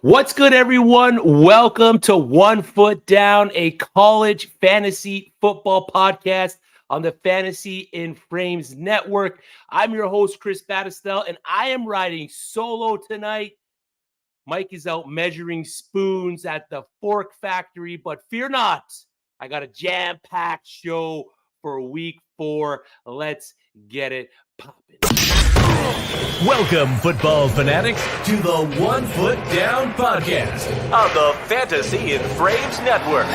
What's good, everyone? Welcome to One Foot Down, a college fantasy football podcast on the Fantasy in Frames Network. I'm your host, Chris Battistel, and I am riding solo tonight. Mike is out measuring spoons at the Fork Factory, but fear not, I got a jam-packed show for week 4. Let's get it popping. Welcome, football fanatics, to the One Foot Down podcast on the Fantasy in Frames Network.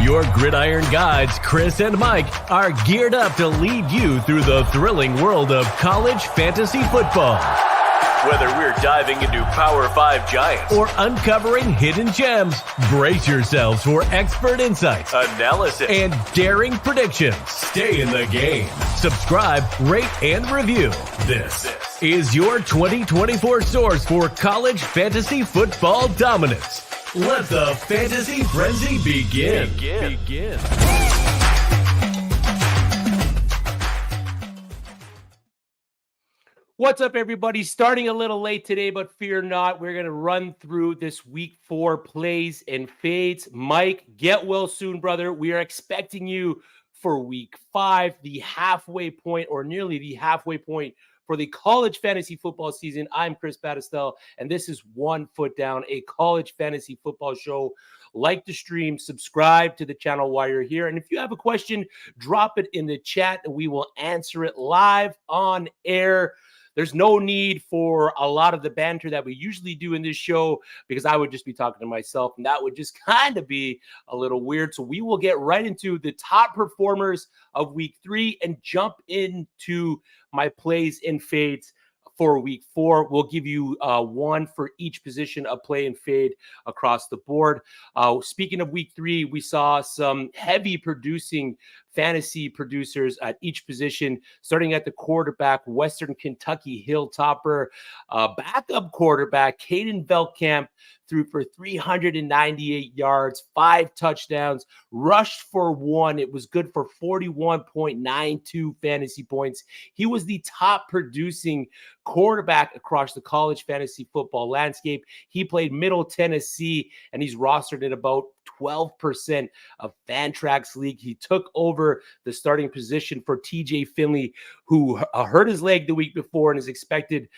Your gridiron guides, Chris and Mike, are geared up to lead you through the thrilling world of college fantasy football. Whether we're diving into Power 5 giants or uncovering hidden gems, brace yourselves for expert insights, analysis, and daring predictions. Stay in the game. Subscribe, rate, and review. This is your 2024 source for college fantasy football dominance. Let the fantasy frenzy begin. What's up, everybody? Starting a little late today, but fear not. We're going to run through this week 4 plays and fades. Mike, get well soon, brother. We are expecting you for week 5, the halfway point, or nearly the halfway point for the college fantasy football season. I'm Chris Battistel, and this is One Foot Down, a college fantasy football show. Like the stream, subscribe to the channel while you're here. And if you have a question, drop it in the chat, and we will answer it live on air. There's no need for a lot of the banter that we usually do in this show because I would just be talking to myself, and that would just kind of be a little weird. So we will get right into the top performers of week 3 and jump into my plays and fades for week 4. We'll give you one for each position of play and fade across the board. Speaking of week 3, we saw some heavy producing fantasy producers at each position, starting at the quarterback, Western Kentucky Hilltopper, backup quarterback, Caden Velkamp, threw for 398 yards, 5 touchdowns, rushed for 1. It was good for 41.92 fantasy points. He was the top producing quarterback across the college fantasy football landscape. He played Middle Tennessee, and he's rostered at about 12% of Fantrax League. He took over the starting position for TJ Finley, who hurt his leg the week before and is expected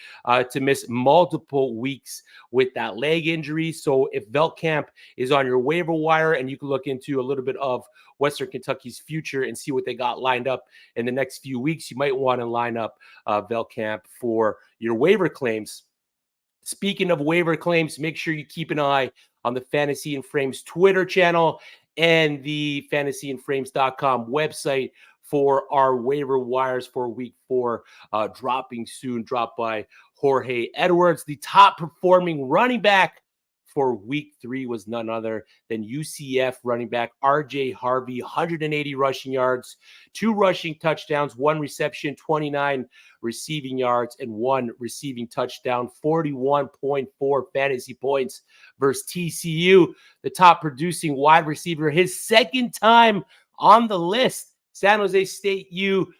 to miss multiple weeks with that leg injury. So if Velkamp is on your waiver wire, and you can look into a little bit of Western Kentucky's future and see what they got lined up in the next few weeks, you might want to line up Velkamp for your waiver claims. Speaking of waiver claims, make sure you keep an eye on the Fantasy in Frames Twitter channel and the fantasyinframes.com website for our waiver wires for week 4, dropping soon. Dropped by Jorge Edwards. The top performing running back for week 3 was none other than UCF running back RJ Harvey, 180 rushing yards, 2 rushing touchdowns, 1 reception, 29 receiving yards, and 1 receiving touchdown, 41.4 fantasy points versus TCU, the top producing wide receiver, his second time on the list. San Jose State U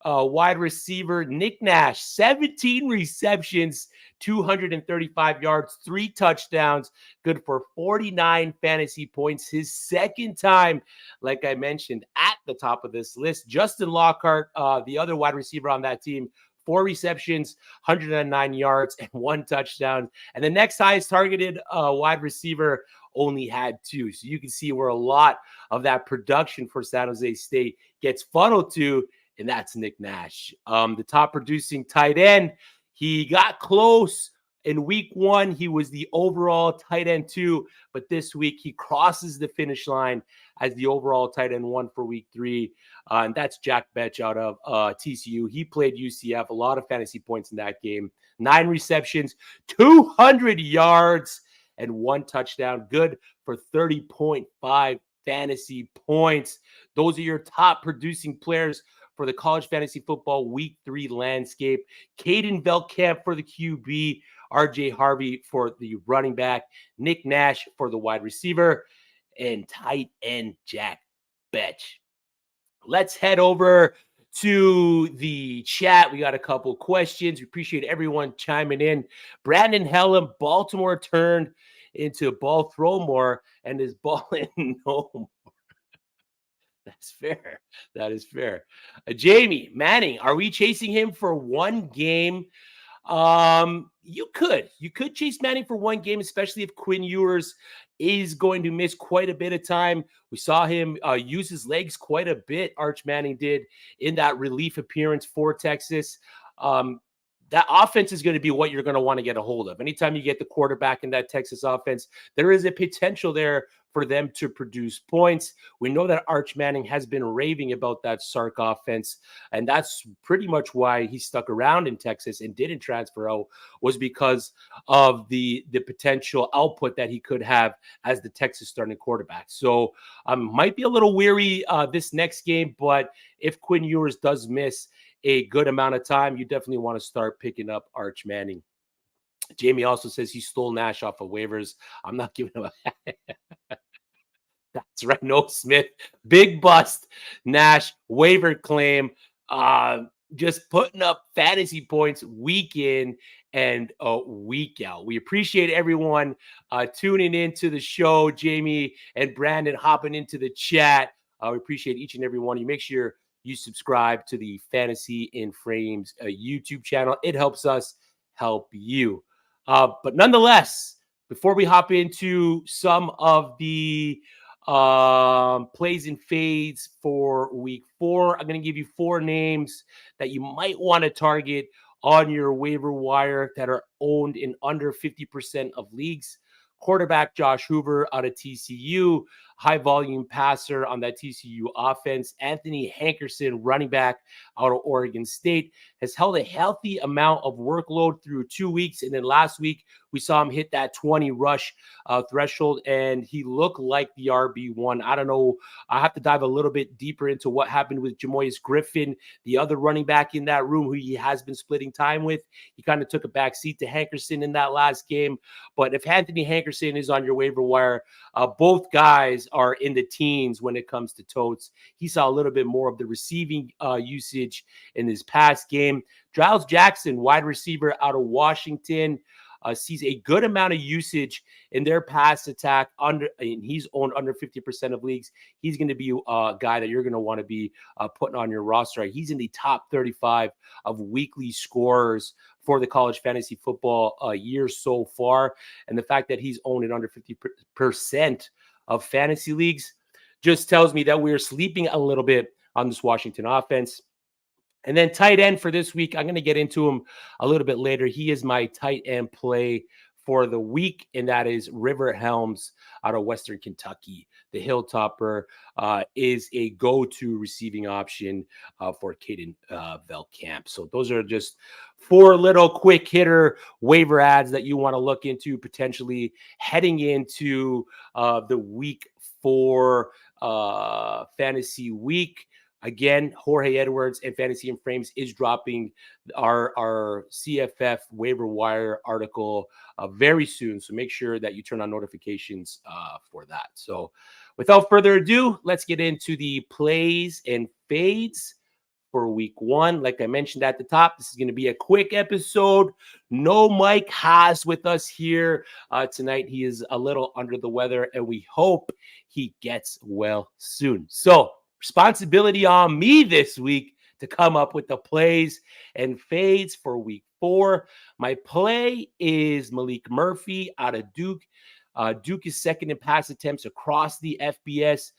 wide receiver Nick Nash, 17 receptions, 235 yards, 3 touchdowns, good for 49 fantasy points. His second time, like I mentioned, at the top of this list. Justin Lockhart, the other wide receiver on that team, 4 receptions, 109 yards, and 1 touchdown. And the next highest targeted wide receiver only had 2. So you can see where a lot of that production for San Jose State gets funneled to, and that's Nick Nash. The top producing tight end, he got close in week 1. He was the overall tight end 2, but this week he crosses the finish line as the overall tight end 1 for week 3. And that's Jack Betch out of TCU. He played UCF, a lot of fantasy points in that game. 9 receptions, 200 yards, and 1 touchdown. Good for 30.5 fantasy points. Those are your top producing players for the college fantasy football week 3 landscape. Caden Velkamp for the QB, RJ Harvey for the running back, Nick Nash for the wide receiver, and tight end Jack Betch. Let's head over to the chat. We got a couple questions. We appreciate everyone chiming in. Brandon Hellam, Baltimore turned into ball throw more and is balling no more. That's fair. That is fair. Jamie Manning, are we chasing him for one game? You could chase Manning for one game, especially if Quinn Ewers is going to miss quite a bit of time. We saw him use his legs quite a bit. Arch Manning did in that relief appearance for Texas. That offense is going to be what you're going to want to get a hold of. Anytime you get the quarterback in that Texas offense, there is a potential there for them to produce points. We know that Arch Manning has been raving about that Sark offense, and that's pretty much why he stuck around in Texas and didn't transfer out, was because of the potential output that he could have as the Texas starting quarterback. So might be a little weary this next game, but if Quinn Ewers does miss a good amount of time, you definitely want to start picking up Arch Manning. Jamie also says he stole Nash off of waivers. I'm not giving him a That's right. No Smith. Big bust. Nash waiver claim. Just putting up fantasy points week in and week out. We appreciate everyone tuning into the show. Jamie and Brandon hopping into the chat. We appreciate each and every one of you. Make sure you subscribe to the Fantasy in Frames YouTube channel. It helps us help you. But nonetheless, before we hop into some of the plays and fades for week 4, I'm going to give you 4 names that you might want to target on your waiver wire that are owned in under 50% of leagues. Quarterback Josh Hoover out of TCU, high volume passer on that TCU offense. Anthony Hankerson, running back out of Oregon State, has held a healthy amount of workload through 2 weeks. And then last week, we saw him hit that 20 rush threshold, and he looked like the RB1. I don't know. I have to dive a little bit deeper into what happened with Jamoyus Griffin, the other running back in that room who he has been splitting time with. He kind of took a back seat to Hankerson in that last game. But if Anthony Hankerson is on your waiver wire, both guys are in the teens when it comes to totes. He saw a little bit more of the receiving usage in his past game. Giles Jackson, wide receiver out of Washington, sees a good amount of usage in their pass attack. And he's owned under 50% of leagues. He's going to be a guy that you're going to want to be putting on your roster. He's in the top 35 of weekly scorers for the college fantasy football year so far. And the fact that he's owned in under 50% of fantasy leagues just tells me that we're sleeping a little bit on this Washington offense. And then tight end for this week, I'm going to get into him a little bit later. He is my tight end play for the week, and that is River Helms out of Western Kentucky. The Hilltopper is a go-to receiving option for Caden Velkamp. So those are just 4 little quick hitter waiver ads that you want to look into potentially heading into the week 4 fantasy week. Again, Jorge Edwards and Fantasy and Frames is dropping our CFF waiver wire article very soon. So make sure that you turn on notifications for that. So without further ado, let's get into the plays and fades for week 1. Like I mentioned at the top, this is going to be a quick episode. No Mike Haas with us here tonight. He is a little under the weather, and we hope he gets well soon. So responsibility on me this week to come up with the plays and fades for week 4. My play is Malik Murphy out of Duke. Duke is second in pass attempts across the FBS.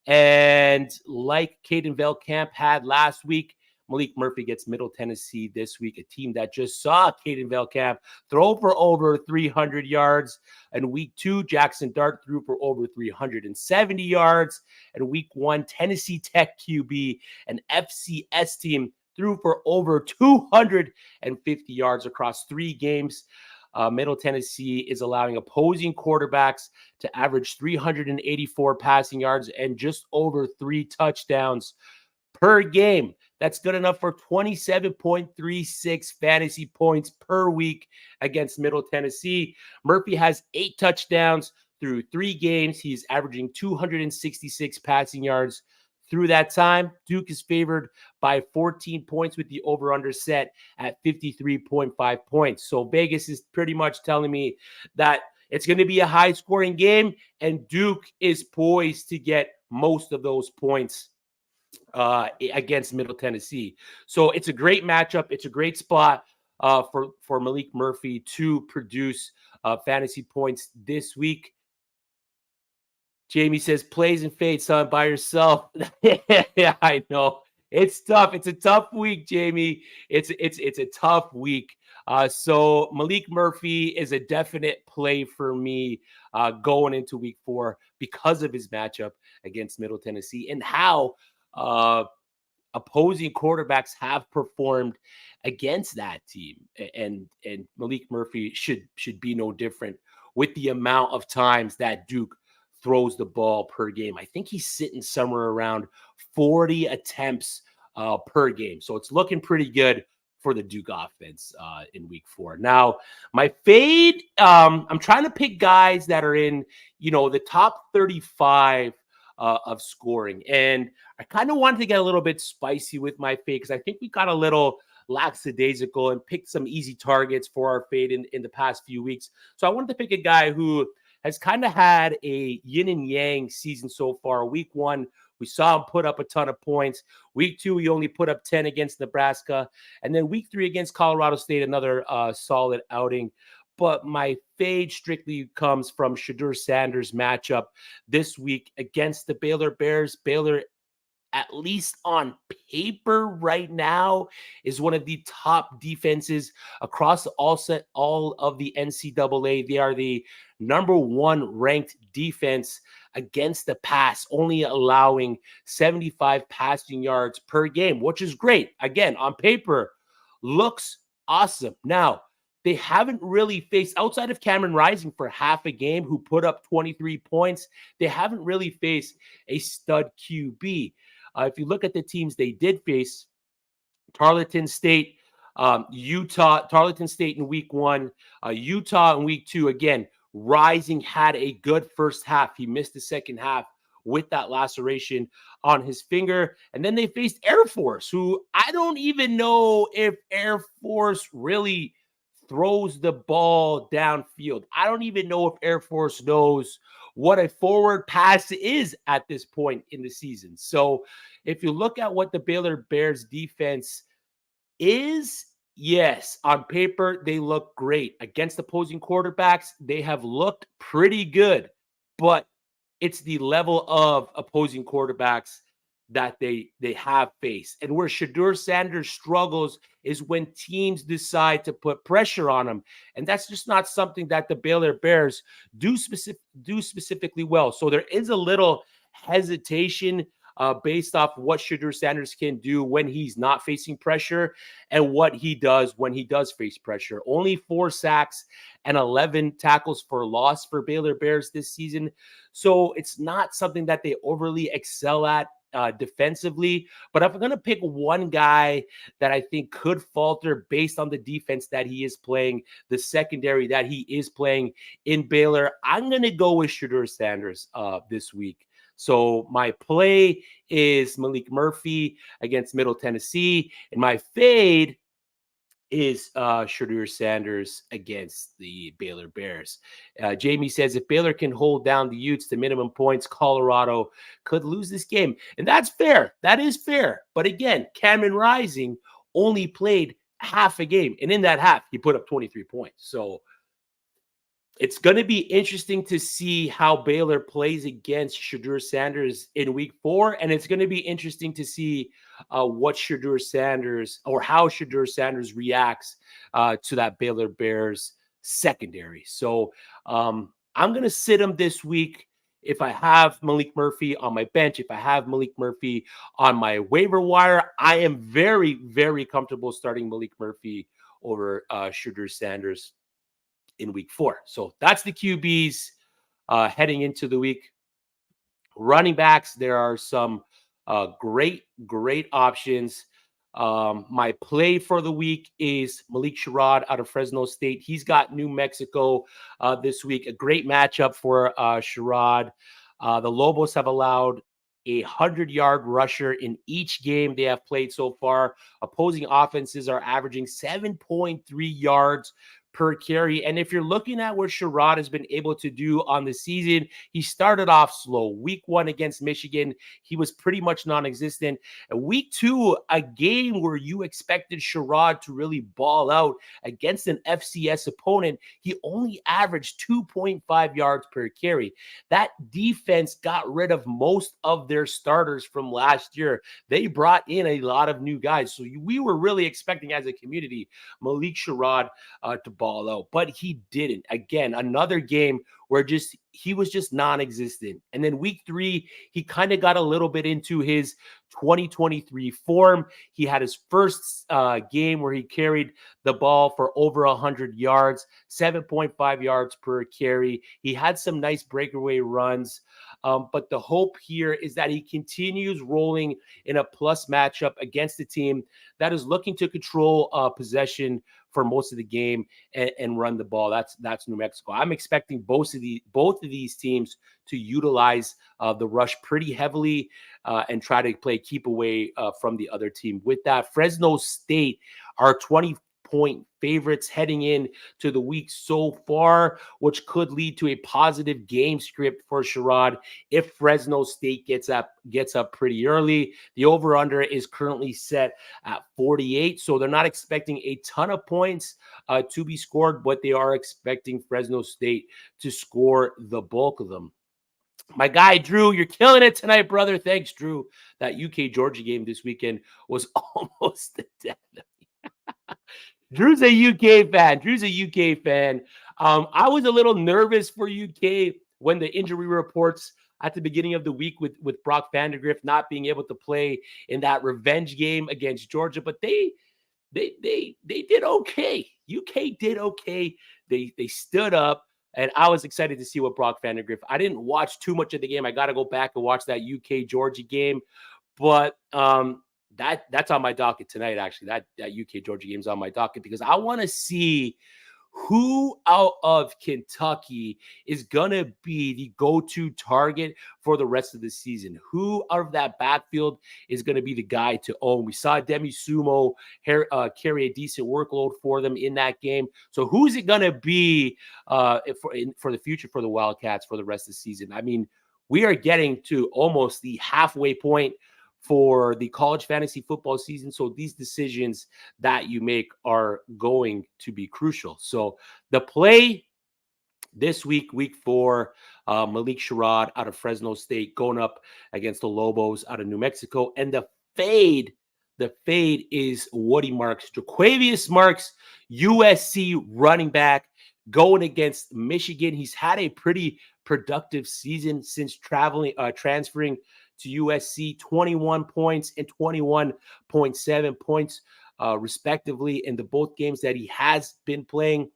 And like Caden Velkamp had last week, Malik Murphy gets Middle Tennessee this week, a team that just saw Caden Velkamp throw for over 300 yards. And week 2, Jackson Dart threw for over 370 yards. And week 1, Tennessee Tech QB, an FCS team, threw for over 250 yards across 3 games. Middle Tennessee is allowing opposing quarterbacks to average 384 passing yards and just over 3 touchdowns per game. That's good enough for 27.36 fantasy points per week against Middle Tennessee. Murphy has 8 touchdowns through 3 games. He's averaging 266 passing yards through that time. Duke is favored by 14 points with the over-under set at 53.5 points. So Vegas is pretty much telling me that It's going to be a high-scoring game, and Duke is poised to get most of those points against Middle Tennessee. So it's a great matchup. It's a great spot for Malik Murphy to produce fantasy points this week. Jamie says, plays and fades, son, by yourself. Yeah, I know. It's tough. It's a tough week, Jamie. It's a tough week. So Malik Murphy is a definite play for me going into week 4 because of his matchup against Middle Tennessee and how opposing quarterbacks have performed against that team. And Malik Murphy should be no different with the amount of times that Duke throws the ball per game. I think he's sitting somewhere around 40 attempts per game. So it's looking pretty good for the Duke offense in week 4. Now, my fade, I'm trying to pick guys that are in, the top 35 of scoring. And I kind of wanted to get a little bit spicy with my fade because I think we got a little lackadaisical and picked some easy targets for our fade in the past few weeks. So I wanted to pick a guy who has kind of had a yin and yang season so far. Week 1, we saw him put up a ton of points. Week 2, he only put up 10 against Nebraska. And then week 3 against Colorado State, another solid outing. But my fade strictly comes from Shedeur Sanders' matchup this week against the Baylor Bears. Baylor, at least on paper right now, is one of the top defenses across all of the NCAA. They are the number 1 ranked defense against the pass, only allowing 75 passing yards per game, which is great. Again, on paper, looks awesome. Now, they haven't really faced, outside of Cameron Rising for half a game, who put up 23 points, they haven't really faced a stud QB. If you look at the teams they did face, Tarleton State, Utah, Tarleton State in week 1, Utah in week 2. Again, Rising had a good first half. He missed the second half with that laceration on his finger. And then they faced Air Force, who I don't even know if Air Force really throws the ball downfield. I don't even know if Air Force knows what a forward pass is at this point in the season. So if you look at what the Baylor Bears defense is, yes, on paper, they look great. Against opposing quarterbacks, they have looked pretty good, but it's the level of opposing quarterbacks that they have faced. And where Shedeur Sanders struggles is when teams decide to put pressure on him. And that's just not something that the Baylor Bears do specifically well. So there is a little hesitation based off what Shedeur Sanders can do when he's not facing pressure and what he does when he does face pressure. Only 4 sacks and 11 tackles for loss for Baylor Bears this season. So it's not something that they overly excel at defensively. But if I'm going to pick one guy that I think could falter based on the defense that he is playing, the secondary that he is playing in Baylor, I'm going to go with Shedeur Sanders this week. So my play is Malik Murphy against Middle Tennessee, and my fade is Shedeur Sanders against the Baylor Bears. Jamie says, if Baylor can hold down the Utes to minimum points, Colorado could lose this game. And that's fair. That is fair. But again, Cameron Rising only played half a game. And in that half, he put up 23 points. So it's going to be interesting to see how Baylor plays against Shedeur Sanders in week 4. And it's going to be interesting to see what Shedeur Sanders or how Shedeur Sanders reacts to that Baylor Bears secondary. So I'm going to sit him this week. If I have Malik Murphy on my bench, if I have Malik Murphy on my waiver wire, I am very, very comfortable starting Malik Murphy over Shedeur Sanders in week 4. So that's the QBs heading into the week. Running backs, there are some great options. My play for the week is Malik Sherrod out of Fresno State. He's got New Mexico this week. A great matchup for Sherrod. The Lobos have allowed a 100-yard rusher in each game they have played so far. Opposing offenses are averaging 7.3 yards per carry. And if you're looking at what Sherrod has been able to do on the season, he started off slow. Week 1 against Michigan, he was pretty much non-existent. And week 2, a game where you expected Sherrod to really ball out against an FCS opponent, he only averaged 2.5 yards per carry. That defense got rid of most of their starters from last year. They brought in a lot of new guys. So we were really expecting as a community Malik Sherrod to ball out, but he didn't. Again, another game where he was just non-existent. And then week 3, he kind of got a little bit into his 2023 form. He had his first game where he carried the ball for over 100 yards, 7.5 yards per carry. He had some nice breakaway runs. But the hope here is that he continues rolling in a plus matchup against a team that is looking to control possession for most of the game and run the ball. That's New Mexico. I'm expecting both of these teams to utilize the rush pretty heavily and try to play keep away from the other team. With that, Fresno State are 20-point favorites heading in to the week so far, which could lead to a positive game script for Sherrod if Fresno State gets up pretty early. The over-under is currently set at 48, so they're not expecting a ton of points to be scored, but they are expecting Fresno State to score the bulk of them. My guy, Drew, you're killing it tonight, brother. Thanks, Drew. That UK-Georgia game this weekend was almost the death of me. Drew's a UK fan. I was a little nervous for UK when the injury reports at the beginning of the week with Brock Vandagriff not being able to play in that revenge game against Georgia, but they did okay. UK did okay. They stood up, and I was excited to see what Brock Vandagriff. I didn't watch too much of the game. I got to go back and watch that UK Georgia game, but that's on my docket tonight. Actually, that UK Georgia game is on my docket because I want to see who out of Kentucky is going to be the go-to target for the rest of the season. Who out of that backfield is going to be the guy to own? We saw Demi Sumo carry a decent workload for them in that game. So who's it going to be for the future for the Wildcats for the rest of the season? I mean, we are getting to almost the halfway point for the college fantasy football season. So these decisions that you make are going to be crucial. So the play this week, week 4, Malik Sherrod out of Fresno State going up against the Lobos out of New Mexico. And the fade is Woody Marks, Jaquavius Marks, USC running back going against Michigan. He's had a pretty productive season since transferring to USC, 21 points and 21.7 points, respectively, in the both games that he has been playing.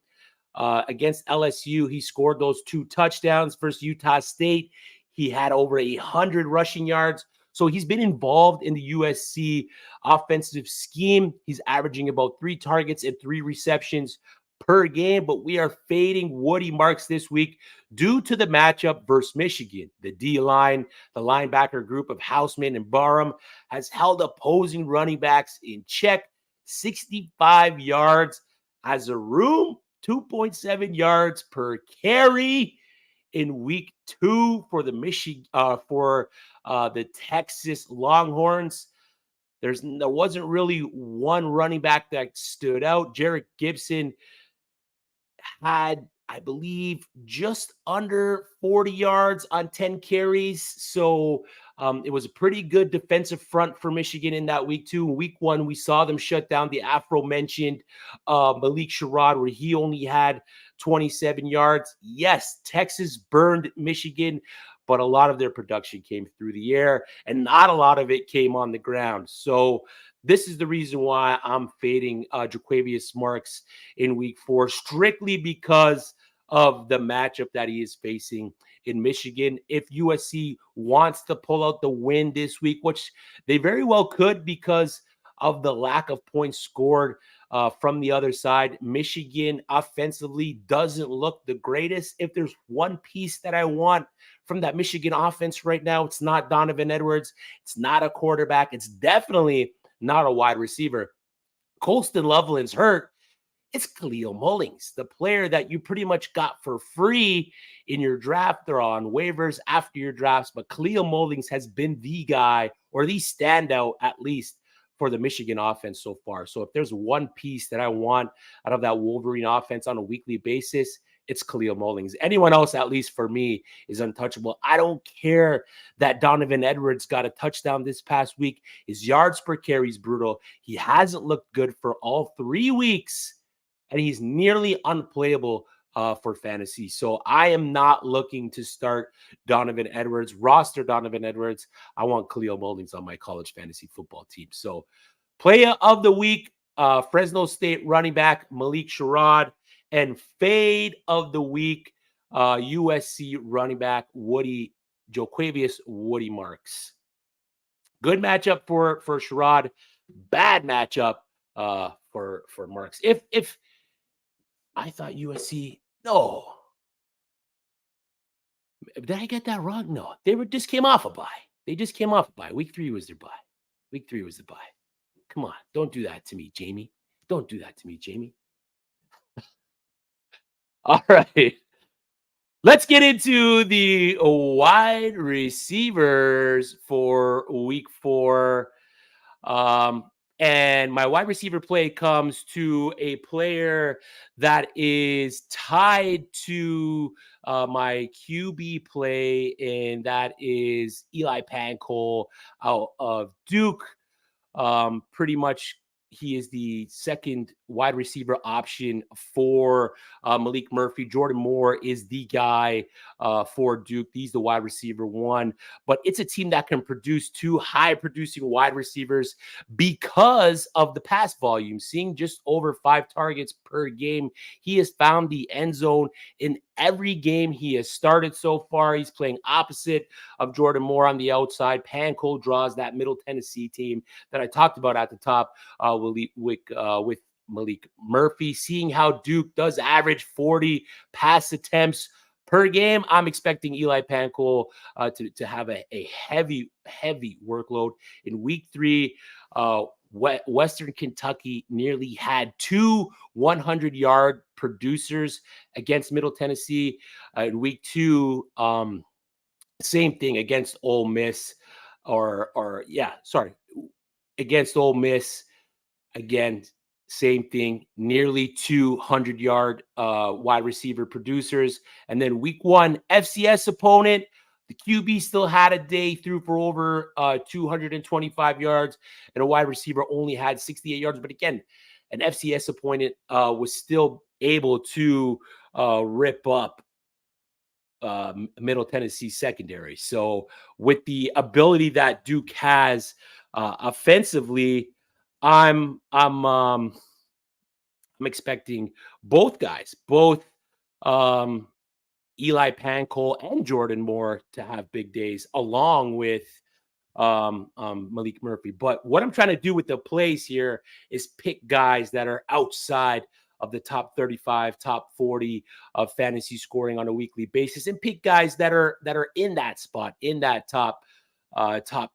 Against LSU, he scored those 2 touchdowns versus Utah State. He had over 100 rushing yards. So he's been involved in the USC offensive scheme. He's averaging about 3 targets and 3 receptions per game, but we are fading Woody Marks this week due to the matchup versus Michigan. The D-line, the linebacker group of Houseman and Barham has held opposing running backs in check. 65 yards as a room, 2.7 yards per carry in week 2 for the the Texas Longhorns. There wasn't really one running back that stood out. Jarek Gibson had, I believe, just under 40 yards on 10 carries. So it was a pretty good defensive front for Michigan in that week 2. In week 1, we saw them shut down the aforementioned Malik Sherrod, where he only had 27 yards. Yes, Texas burned Michigan, but a lot of their production came through the air, and not a lot of it came on the ground. So this is the reason why I'm fading Jaquavius Marks in week 4, strictly because of the matchup that he is facing in Michigan. If USC wants to pull out the win this week, which they very well could because of the lack of points scored from the other side, Michigan offensively doesn't look the greatest. If there's one piece that I want from that Michigan offense right now, it's not Donovan Edwards. It's not a quarterback. It's definitely not a wide receiver. Colston Loveland's hurt. It's Khalil Mullings, the player that you pretty much got for free in your draft or on waivers after your drafts. But Khalil Mullings has been the guy, or the standout at least, for the Michigan offense so far. So if there's one piece that I want out of that Wolverine offense on a weekly basis, it's Khalil Mullings. Anyone else, at least for me, is untouchable. I don't care that Donovan Edwards got a touchdown this past week. His yards per carry is brutal. He hasn't looked good for all 3 weeks, and he's nearly unplayable for fantasy. So I am not looking to start Donovan Edwards, roster Donovan Edwards. I want Khalil Mullings on my college fantasy football team. So player of the week, Fresno State running back Malik Sherrod, and fade of the week, USC running back Joquavius Woody Marks. Good matchup for Sherrod, bad matchup for Marks. If I thought USC, no. Did I get that wrong? No. They just came off a bye. Week 3 was their bye. Come on. Don't do that to me, Jamie. All right. Let's get into the wide receivers for week 4. And my wide receiver play comes to a player that is tied to my QB play, and that is Eli Pancol out of Duke. Pretty much he is the second wide receiver option for Malik Murphy. Jordan Moore is the guy for Duke. He's the wide receiver 1. But it's a team that can produce 2 high-producing wide receivers because of the pass volume. Seeing just over 5 targets per game, he has found the end zone in every game he has started so far. He's playing opposite of Jordan Moore on the outside. Pancol draws that Middle Tennessee team that I talked about at the top with Malik Murphy. Seeing how Duke does average 40 pass attempts per game, I'm expecting Eli Pancol to have a heavy workload in week 3. Western Kentucky nearly had 2 100-yard producers against Middle Tennessee. In week 2, same thing against Ole Miss, against Ole Miss. Again, same thing, nearly 200-yard wide receiver producers. And then week 1, FCS opponent, the QB still had a day, threw for over 225 yards, and a wide receiver only had 68 yards. But again, an FCS opponent was still able to rip up Middle Tennessee secondary. So with the ability that Duke has offensively, I'm expecting both guys, Eli Pancol and Jordan Moore, to have big days, along with Malik Murphy. But what I'm trying to do with the plays here is pick guys that are outside of the top 35, top 40 of fantasy scoring on a weekly basis, and pick guys that are in that spot, in that top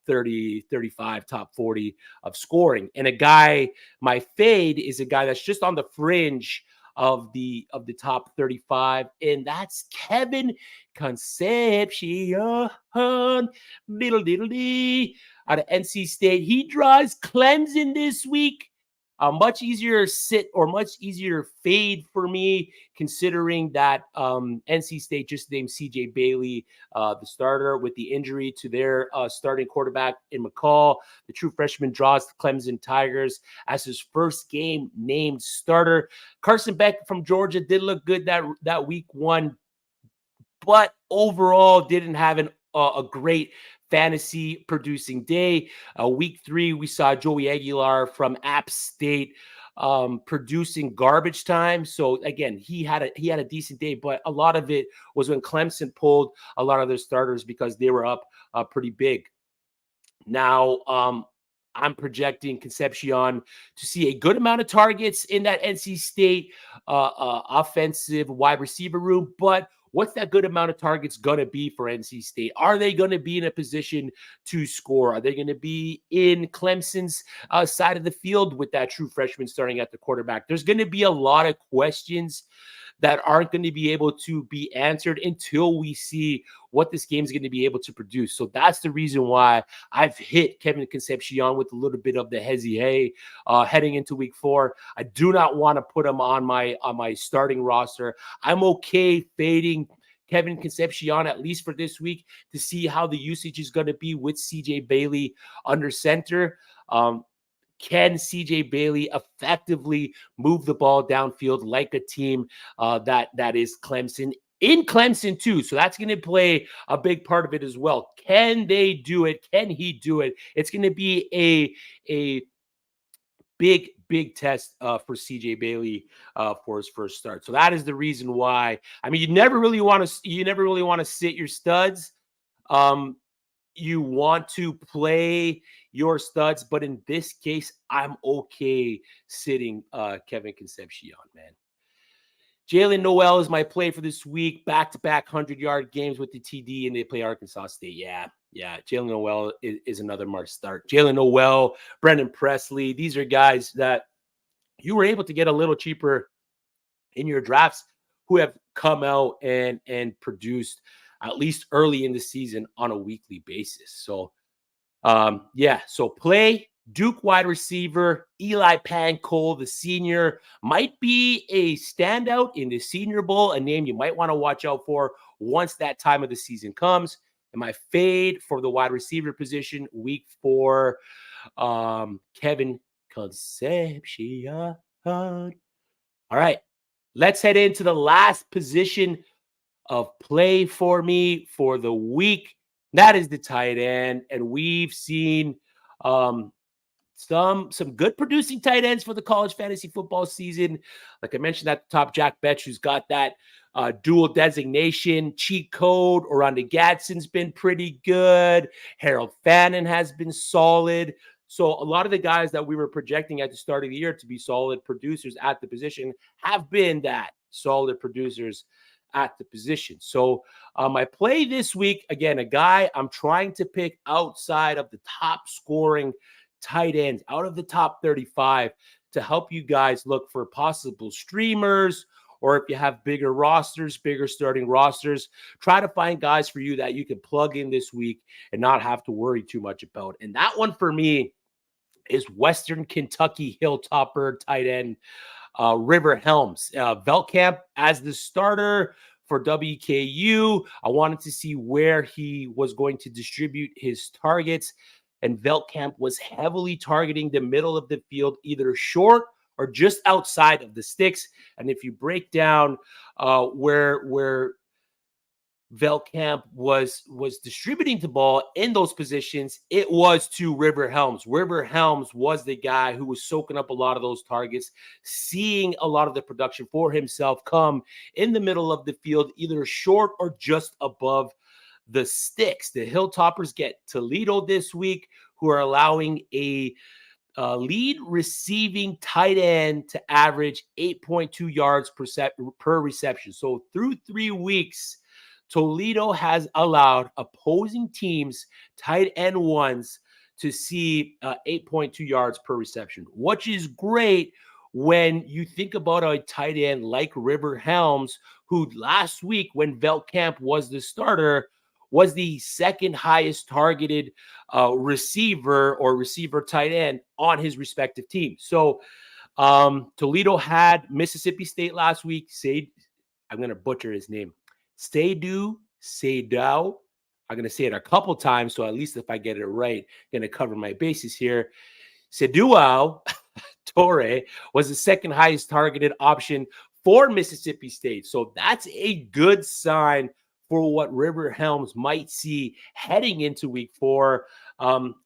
30, 35, top 40 of scoring. And a guy, my fade is a guy that's just on the fringe of the top 35, and that's Kevin Concepcion, diddle-diddle-dee, out of NC State. He draws Clemson this week. A much easier sit or much easier fade for me, considering that NC State just named CJ Bailey the starter with the injury to their starting quarterback in McCall. The true freshman draws the Clemson Tigers as his first game named starter. Carson Beck from Georgia did look good that week 1, but overall didn't have a great fantasy producing day. Week 3, we saw Joey Aguilar from App State producing garbage time. So again, he had a decent day, but a lot of it was when Clemson pulled a lot of their starters because they were up pretty big. Now, I'm projecting Concepcion to see a good amount of targets in that NC State offensive wide receiver room, but what's that good amount of targets going to be for NC State? Are they going to be in a position to score? Are they going to be in Clemson's side of the field with that true freshman starting at the quarterback? There's going to be a lot of questions that aren't going to be able to be answered until we see what this game is going to be able to produce. So that's the reason why I've hit Kevin Concepcion with a little bit of the hezzy heading into week 4. I do not want to put him on my starting roster. I'm okay fading Kevin Concepcion at least for this week to see how the usage is going to be with CJ Bailey under center. Can CJ Bailey effectively move the ball downfield like a team that is Clemson? In Clemson too, so that's going to play a big part of it as well. Can they do it? Can he do it? It's going to be a big test for CJ Bailey for his first start. So that is the reason why. I mean, you never really want to sit your studs. You want to play your studs, but in this case, I'm okay sitting Kevin Concepcion, man. Jalen Noel is my play for this week. Back-to-back 100-yard games with the TD, and they play Arkansas State. Yeah. Jalen Noel is another must start. Jalen Noel, Brendan Presley, these are guys that you were able to get a little cheaper in your drafts who have come out and produced at least early in the season on a weekly basis. So, so play Duke wide receiver Eli Pancol, the senior, might be a standout in the Senior Bowl, a name you might want to watch out for once that time of the season comes. And my fade for the wide receiver position, week 4, Kevin Concepcion. All right, let's head into the last position of play for me for the week. That is the tight end. And we've seen some good producing tight ends for the college fantasy football season. Like I mentioned at the top, Jack Betch, who's got that dual designation, cheat code. Orlando Gadsden's been pretty good. Harold Fannin has been solid. So a lot of the guys that we were projecting at the start of the year to be solid producers at the position have been that solid producers at the position. So my play this week, again, a guy I'm trying to pick outside of the top scoring tight ends, out of the top 35, to help you guys look for possible streamers, or if you have bigger starting rosters, try to find guys for you that you can plug in this week and not have to worry too much about. And that one for me is Western Kentucky Hilltopper tight end River Helms. Veltkamp as the starter for WKU. I wanted to see where he was going to distribute his targets, and Veltkamp was heavily targeting the middle of the field, either short or just outside of the sticks. And if you break down where Veltkamp was distributing the ball in those positions, it was to River Helms. River Helms was the guy who was soaking up a lot of those targets, seeing a lot of the production for himself come in the middle of the field, either short or just above the sticks. The Hilltoppers get Toledo this week, who are allowing a lead receiving tight end to average 8.2 yards per reception. So through 3 weeks, Toledo has allowed opposing teams, tight end ones, to see 8.2 yards per reception, which is great when you think about a tight end like River Helms, who last week when Veltkamp was the starter, was the second highest targeted receiver tight end on his respective team. So Toledo had Mississippi State last week. I'm going to butcher his name. Seydou. I'm going to say it a couple times, so at least if I get it right, I'm going to cover my bases here. Seydou Torre was the second highest targeted option for Mississippi State. So that's a good sign for what River Helms might see heading into week 4.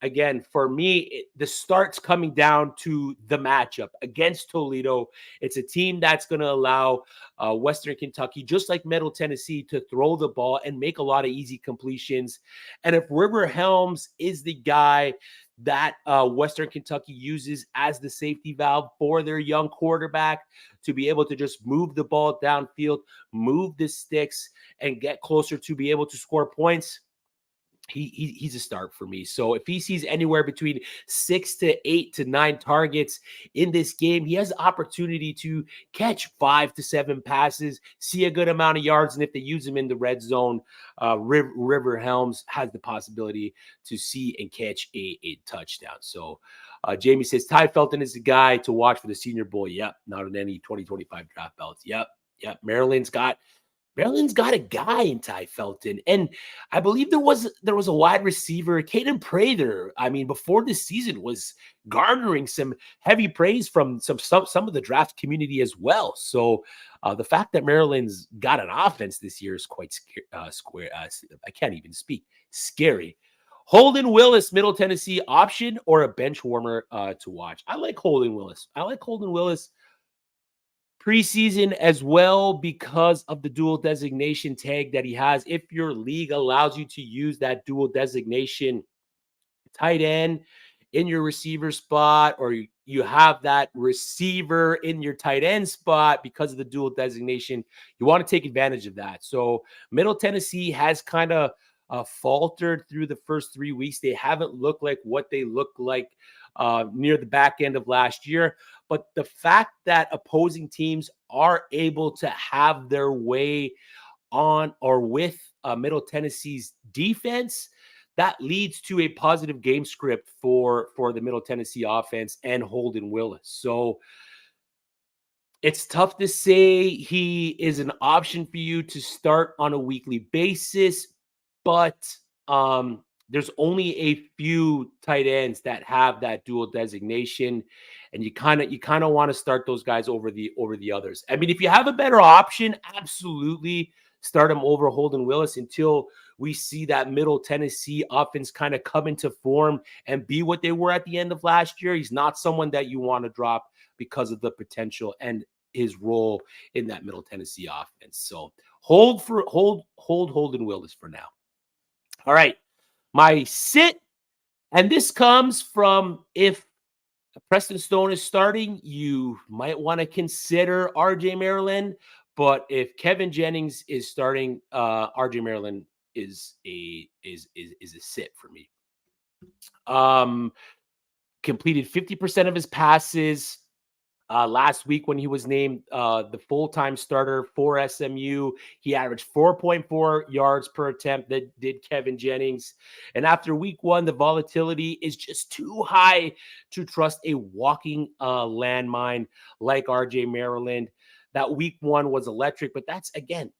Again, for me, the start's coming down to the matchup against Toledo. It's a team that's going to allow Western Kentucky, just like Middle Tennessee, to throw the ball and make a lot of easy completions. And if River Helms is the guy that Western Kentucky uses as the safety valve for their young quarterback to be able to just move the ball downfield, move the sticks, and get closer to be able to score points. He's a start for me. So if he sees anywhere between 6 to 8 to 9 targets in this game, he has the opportunity to catch 5 to 7 passes, see a good amount of yards, and if they use him in the red zone, River Helms has the possibility to see and catch a touchdown. So Jamie says Ty Felton is the guy to watch for the Senior Bowl. Yep, not in any 2025 draft belts. Yep. Maryland's got a guy in Ty Felton. And I believe there was a wide receiver, Caden Prather. I mean, before this season was garnering some heavy praise from some of the draft community as well. So the fact that Maryland's got an offense this year is quite square. I can't even speak. Scary. Holden Willis, Middle Tennessee, option or a bench warmer to watch? I like Holden Willis. Preseason as well because of the dual designation tag that he has. If your league allows you to use that dual designation tight end in your receiver spot, or you have that receiver in your tight end spot because of the dual designation, you want to take advantage of that. So Middle Tennessee has kind of faltered through the first 3 weeks. They haven't looked like what they looked like near the back end of last year. But the fact that opposing teams are able to have their way on or with Middle Tennessee's defense, that leads to a positive game script for the Middle Tennessee offense and Holden Willis. So it's tough to say he is an option for you to start on a weekly basis, but there's only a few tight ends that have that dual designation, and you kind of want to start those guys over the others. I mean, if you have a better option, absolutely start him over Holden Willis until we see that Middle Tennessee offense kind of come into form and be what they were at the end of last year. He's not someone that you want to drop because of the potential and his role in that Middle Tennessee offense. So hold Holden Willis for now. All right. My sit, and this comes from if Preston Stone is starting, you might want to consider RJ Maryland. But if Kevin Jennings is starting, RJ Maryland is a sit for me. Completed 50% of his passes last week when he was named the full-time starter for SMU. He averaged 4.4 yards per attempt. That did Kevin Jennings. And after week 1, the volatility is just too high to trust a walking landmine like RJ Maryland. That week 1 was electric, but that's, again,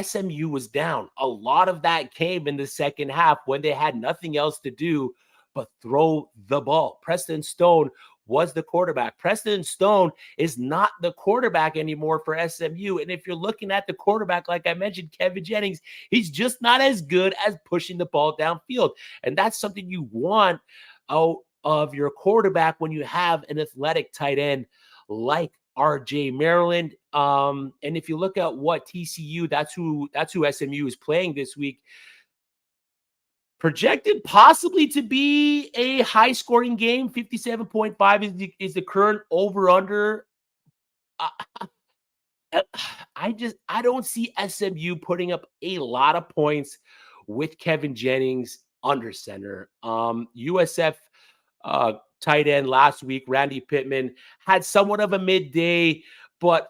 SMU was down. A lot of that came in the second half when they had nothing else to do but throw the ball. Preston Stone was the quarterback. Preston Stone is not the quarterback anymore for SMU. And if you're looking at the quarterback, like I mentioned, Kevin Jennings, he's just not as good as pushing the ball downfield. And that's something you want out of your quarterback when you have an athletic tight end like RJ Maryland. And if you look at what TCU, that's who SMU is playing this week. Projected possibly to be a high-scoring game. 57.5 is the current over-under. I don't see SMU putting up a lot of points with Kevin Jennings under center. USF tight end last week, Randy Pittman, had somewhat of a midday, but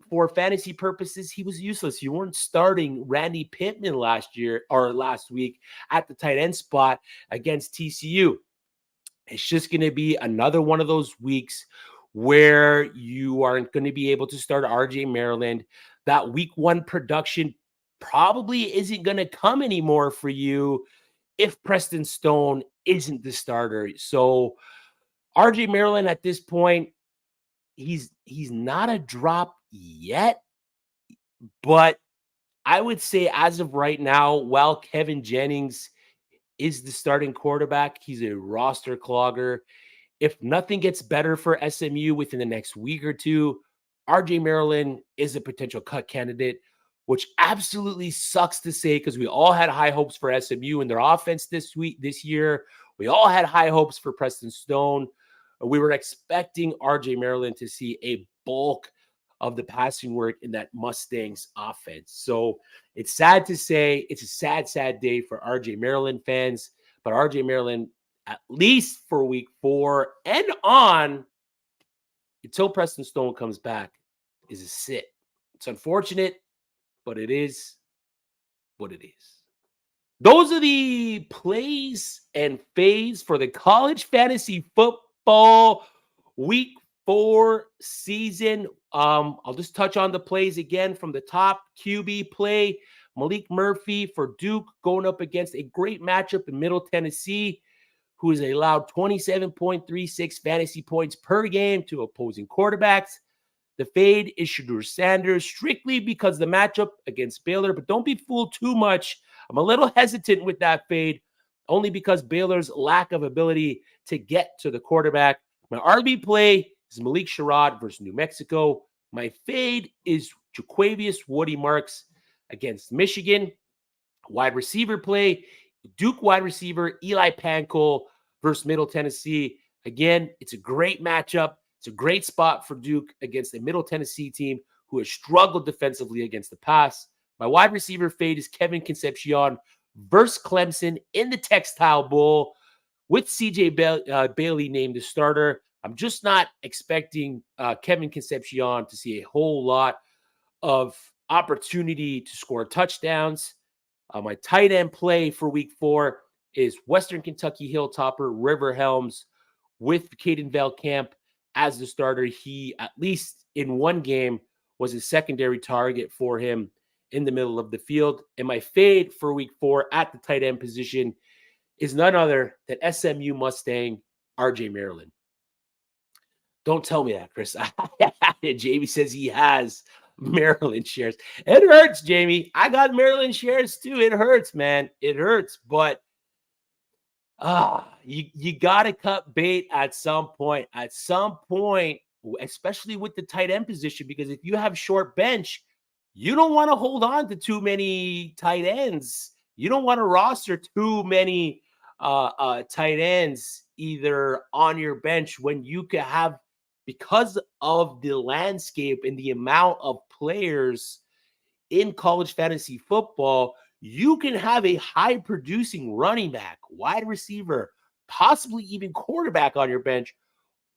for fantasy purposes, he was useless. You weren't starting Randy Pittman last week at the tight end spot against TCU. It's just going to be another one of those weeks where you aren't going to be able to start RJ Maryland. That week 1 production probably isn't going to come anymore for you if Preston Stone isn't the starter. So RJ Maryland at this point, he's not a drop yet, but I would say as of right now, while Kevin Jennings is the starting quarterback, he's a roster clogger. If nothing gets better for SMU within the next week or two, RJ Maryland is a potential cut candidate, which absolutely sucks to say because we all had high hopes for SMU and their offense this year We all had high hopes for Preston Stone. We were expecting RJ Maryland to see a bulk of the passing work in that Mustangs offense. So it's sad to say, it's a sad, sad day for RJ Maryland fans, but RJ Maryland, at least for week 4 and on, until Preston Stone comes back, is a sit. It's unfortunate, but it is what it is. Those are the plays and fades for the college fantasy football week 4 season. I'll just touch on the plays again from the top. QB play, Malik Murphy for Duke going up against a great matchup in Middle Tennessee, who has allowed 27.36 fantasy points per game to opposing quarterbacks. The fade is Shedeur Sanders, strictly because the matchup against Baylor, but don't be fooled too much. I'm a little hesitant with that fade, only because Baylor's lack of ability to get to the quarterback. My RB play is Malik Sherrod versus New Mexico. My fade is Jaquavius Woody Marks against Michigan. Wide receiver play, Duke wide receiver Eli Pankow versus Middle Tennessee. Again, it's a great matchup. It's a great spot for Duke against a Middle Tennessee team who has struggled defensively against the pass. My wide receiver fade is Kevin Concepcion versus Clemson in the Textile Bowl with CJ Bailey named the starter. I'm just not expecting Kevin Concepcion to see a whole lot of opportunity to score touchdowns. My tight end play for week 4 is Western Kentucky Hilltopper River Helms with Caden Velkamp as the starter. He, at least in one game, was a secondary target for him in the middle of the field. And my fade for week 4 at the tight end position is none other than SMU Mustang RJ Maryland. Don't tell me that, Chris. Jamie says he has Maryland shares. It hurts, Jamie. I got Maryland shares too. It hurts, man. It hurts, but you got to cut bait at some point. At some point, especially with the tight end position, because if you have short bench, you don't want to hold on to too many tight ends. You don't want to roster too many tight ends either on your bench when you could have, because of the landscape and the amount of players in college fantasy football, you can have a high producing running back, wide receiver, possibly even quarterback on your bench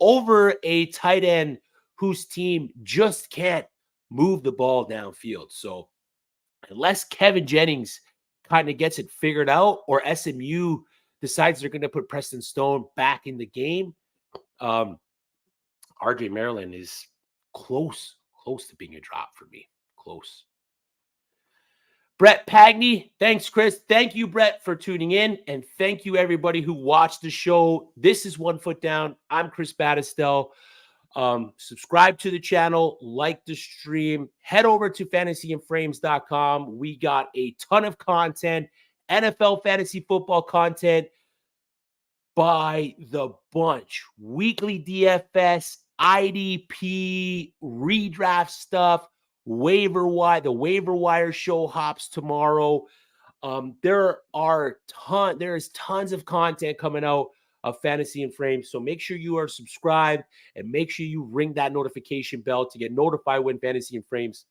over a tight end whose team just can't move the ball downfield. So unless Kevin Jennings kind of gets it figured out, or SMU decides they're going to put Preston Stone back in the game, RJ Maryland is close to being a drop for me. Close. Brett Pagney, thanks, Chris. Thank you, Brett, for tuning in. And thank you, everybody who watched the show. This is One Foot Down. I'm Chris Battistel. Subscribe to the channel, like the stream, head over to fantasyandframes.com. We got a ton of content, NFL fantasy football content by the bunch. Weekly DFS, IDP, redraft stuff, waiver wire. The waiver wire show hops tomorrow. There is tons of content coming out of Fantasy and Frames. So make sure you are subscribed and make sure you ring that notification bell to get notified when Fantasy and Frames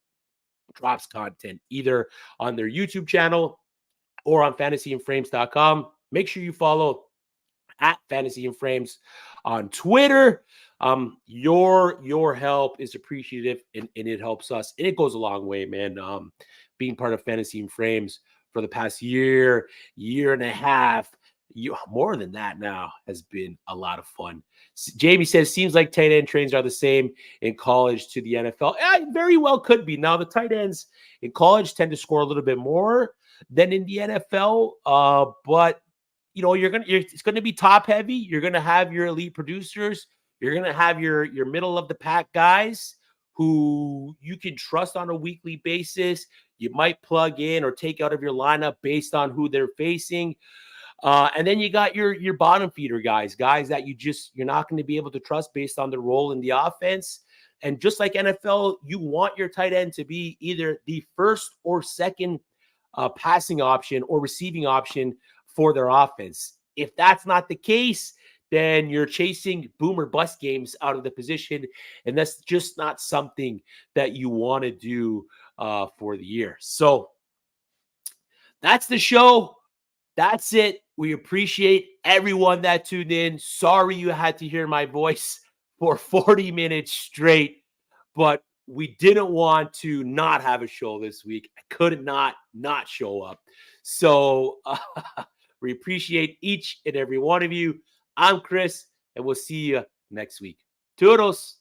drops content, either on their YouTube channel or on fantasyandframes.com. Make sure you follow at Fantasy and Frames on Twitter. Your help is appreciative, and it helps us. And it goes a long way, man. Being part of Fantasy and Frames for the past year and a half, more than that now, has been a lot of fun. Jamie says, seems like tight end trains are the same in college to the NFL. It very well could be. Now, the tight ends in college tend to score a little bit more than in the NFL, but you know, it's going to be top heavy. You're going to have your elite producers. You're going to have your middle of the pack guys who you can trust on a weekly basis. You might plug in or take out of your lineup based on who they're facing. And then you got your bottom feeder guys that you're not going to be able to trust based on the role in the offense. And just like NFL, you want your tight end to be either the first or second passing option or receiving option for their offense. If that's not the case, then you're chasing boom or bust games out of the position, and that's just not something that you want to do for the year. So that's the show. That's it. We appreciate everyone that tuned in. Sorry you had to hear my voice for 40 minutes straight, but we didn't want to not have a show this week. I could not show up. So we appreciate each and every one of you. I'm Chris, and we'll see you next week. Toodles.